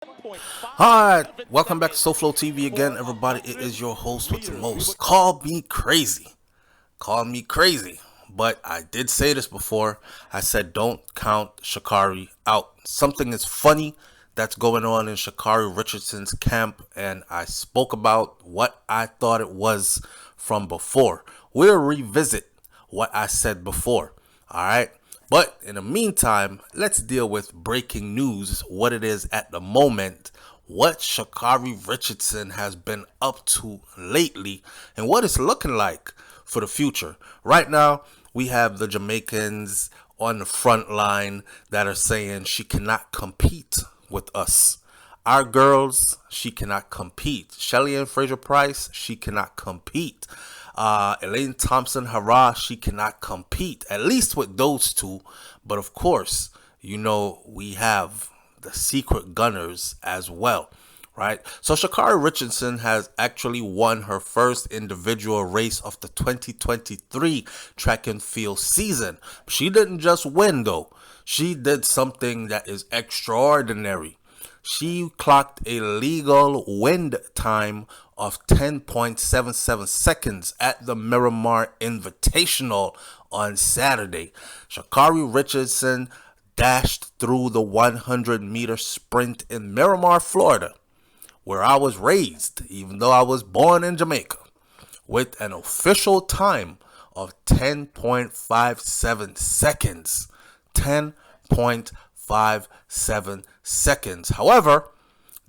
Hi, welcome back to SouFLoTV again, everybody. It is your host with the most. Call me crazy. Call me crazy. But I did say this before. I said don't count Sha'Carri out. Something is funny that's going on in Sha'Carri Richardson's camp, and I spoke about what I thought it was from before. We'll revisit what I said before. Alright? But in the meantime, let's deal with breaking news, what it is at the moment, what Sha'Carri Richardson has been up to lately, and what it's looking like for the future. Right now, we have the Jamaicans on the front line that are saying she cannot compete with us. Our girls, she cannot compete. Shelly and Fraser Pryce, she cannot compete. Elaine Thompson Herah, she cannot compete, at least with those two. But of course, we have the secret gunners as well, right? So Sha'Carri Richardson has actually won her first individual race of the 2023 track and field season. She didn't just win though. She did something that is extraordinary. She clocked a legal wind time of 10.77 seconds at the Miramar Invitational on Saturday. Sha'Carri Richardson dashed through the 100-meter sprint in Miramar, Florida, where I was raised, even though I was born in Jamaica, with an official time of 10.57 seconds. 10.57 seconds. However,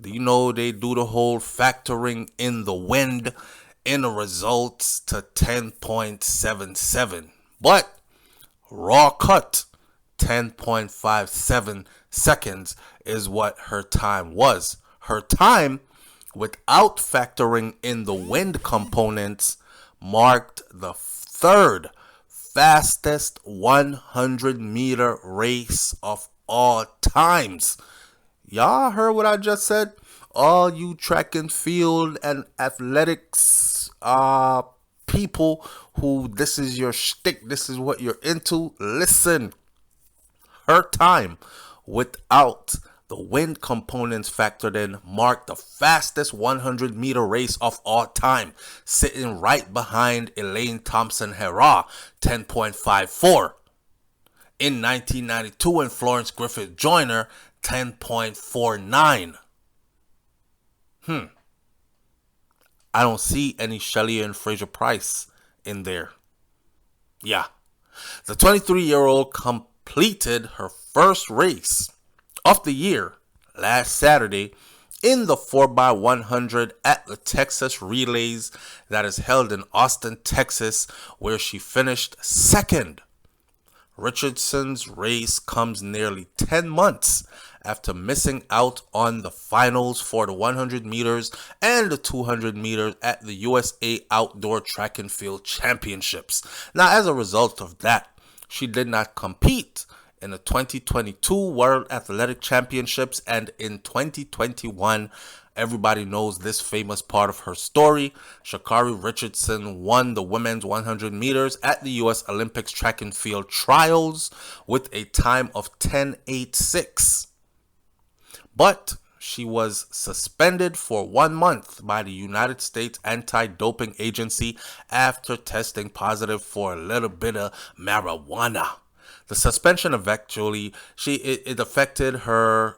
they do the whole factoring in the wind in the results to 10.77. But raw cut 10.57 seconds is what her time was. Her time without factoring in the wind components marked the third fastest 100-meter race of all times. Y'all heard what I just said? All you track and field and athletics people who this is your shtick, this is what you're into, listen. Her time without the wind components factored in marked the fastest 100-meter race of all time, sitting right behind Elaine Thompson Herah, 10.54. In 1992, and Florence Griffith Joyner, 10.49. I don't see any Shelly and Fraser Pryce in there. Yeah. The 23-year-old completed her first race of the year last Saturday in the 4x100 at the Texas Relays that is held in Austin, Texas, where she finished second. Richardson's race comes nearly 10 months after missing out on the finals for the 100 meters and the 200 meters at the USA Outdoor Track and Field Championships. Now, as a result of that, she did not compete in the 2022 World Athletic Championships, and in 2021, everybody knows this famous part of her story. Sha'Carri Richardson won the women's 100 meters at the U.S. Olympics Track and Field Trials with a time of 10.86. But she was suspended for 1 month by the United States Anti-Doping Agency after testing positive for a little bit of marijuana. The suspension eventually, it affected her,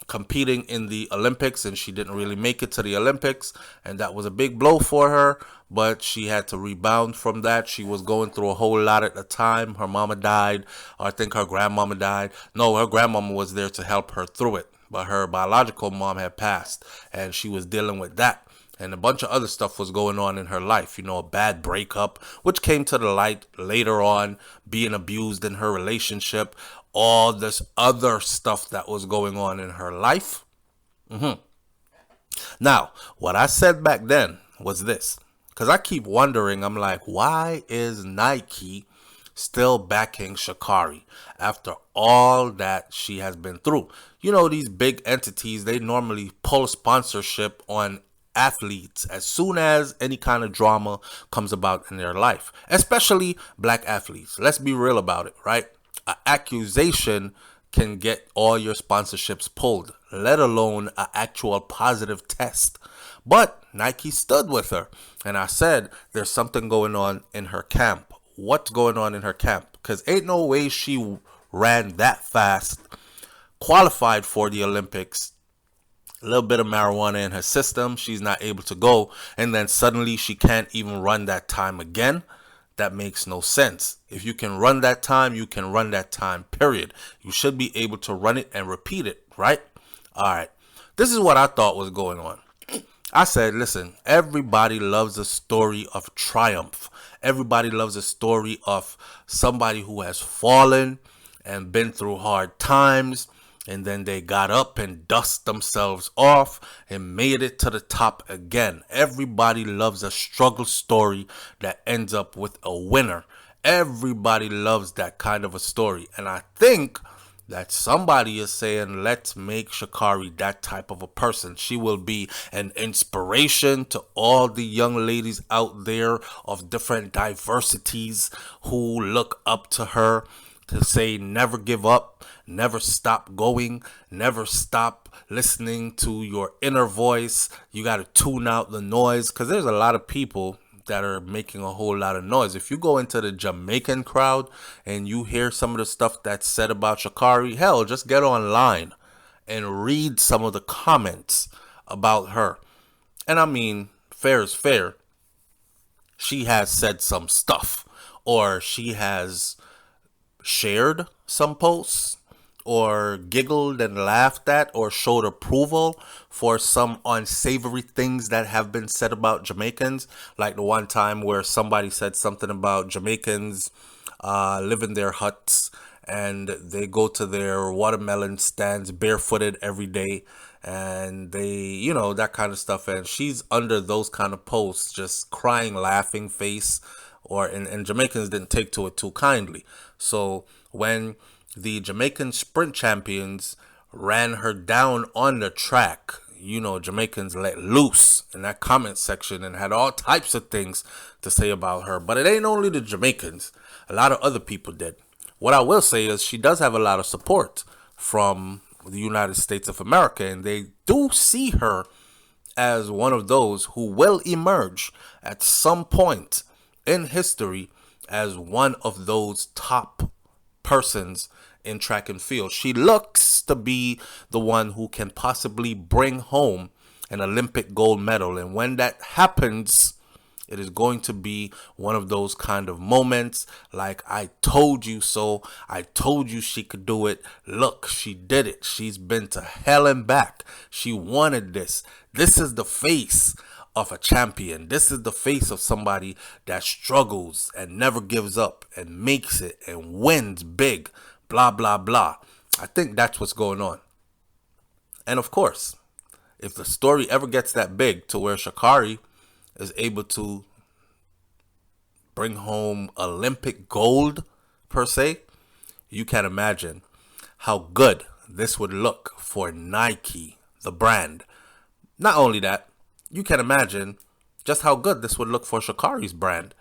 competing in the Olympics, and she didn't really make it to the Olympics, and that was a big blow for her, but she had to rebound from that. She was going through a whole lot at the time. Her mama died, or I think her grandmama died. No, her grandmama was there to help her through it, but her biological mom had passed, and she was dealing with that. And a bunch of other stuff was going on in her life, a bad breakup, which came to the light later on, being abused in her relationship, all this other stuff that was going on in her life. Now, what I said back then was this, because I keep wondering, I'm like, why is Nike still backing Sha'Carri after all that she has been through? These big entities, they normally pull sponsorship on athletes as soon as any kind of drama comes about in their life, especially black athletes. Let's be real about it, right? An accusation can get all your sponsorships pulled, let alone an actual positive test. But Nike stood with her. And I said, there's something going on in her camp. What's going on in her camp? Because ain't no way she ran that fast, qualified for the Olympics, a little bit of marijuana in her system, she's not able to go, and then suddenly she can't even run that time again. That makes no sense. If you can run that time, you can run that time, period. You should be able to run it and repeat it, right? All right. This is what I thought was going on. I said, listen, everybody loves a story of triumph. Everybody loves a story of somebody who has fallen and been through hard times, and then they got up and dust themselves off and made it to the top again. Everybody loves a struggle story that ends up with a winner. Everybody loves that kind of a story. And I think that somebody is saying, let's make Sha'Carri that type of a person. She will be an inspiration to all the young ladies out there of different diversities who look up to her, to say never give up, never stop going, never stop listening to your inner voice. You got to tune out the noise, because there's a lot of people that are making a whole lot of noise. If you go into the Jamaican crowd and you hear some of the stuff that's said about Sha'Carri, hell, just get online and read some of the comments about her. And I mean, fair is fair. She has said some stuff, or she has shared some posts, or giggled and laughed at, or showed approval for some unsavory things that have been said about Jamaicans. Like the one time where somebody said something about Jamaicans live in their huts and they go to their watermelon stands barefooted every day, and they, you know, that kind of stuff. And she's under those kind of posts, just crying, laughing face, and Jamaicans didn't take to it too kindly. So when the Jamaican sprint champions ran her down on the track, you know, Jamaicans let loose in that comment section and had all types of things to say about her. But it ain't only the Jamaicans. A lot of other people did. What I will say is she does have a lot of support from the United States of America, and they do see her as one of those who will emerge at some point in history as one of those top persons in track and field. She looks to be the one who can possibly bring home an Olympic gold medal. And when that happens, it is going to be one of those kind of moments like, I told you so. I told you she could do it. Look, she did it. She's been to hell and back. She wanted this. This is the face of a champion. This is the face of somebody that struggles and never gives up and makes it and wins big. Blah, blah, blah. I think that's what's going on. And of course, if the story ever gets that big to where Sha'Carri is able to bring home Olympic gold, per se, you can imagine how good this would look for Nike, the brand. Not only that, you can imagine just how good this would look for Sha'Carri's brand.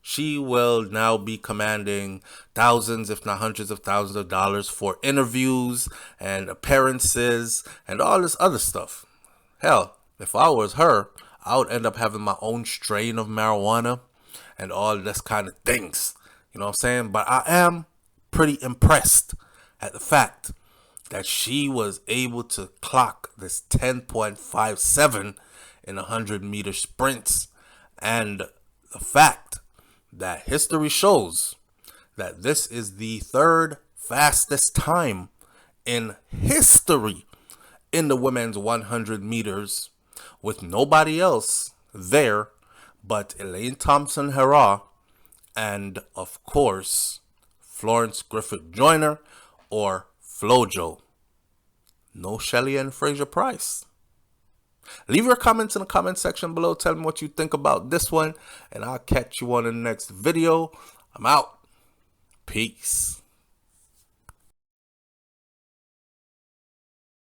She will now be commanding thousands, if not hundreds of thousands of dollars for interviews and appearances and all this other stuff. Hell, if I was her, I would end up having my own strain of marijuana and all this kind of things. You know what I'm saying? But I am pretty impressed at the fact that she was able to clock this 10.57 in 100-meter sprints, and the fact that history shows that this is the third fastest time in history in the women's 100 meters, with nobody else there but Elaine Thompson Herah and, of course, Florence Griffith Joyner, or Flojo. No Shelly and Fraser Pryce. Leave your comments in the comment section below. Tell me what you think about this one, and I'll catch you on the next video. I'm out. Peace.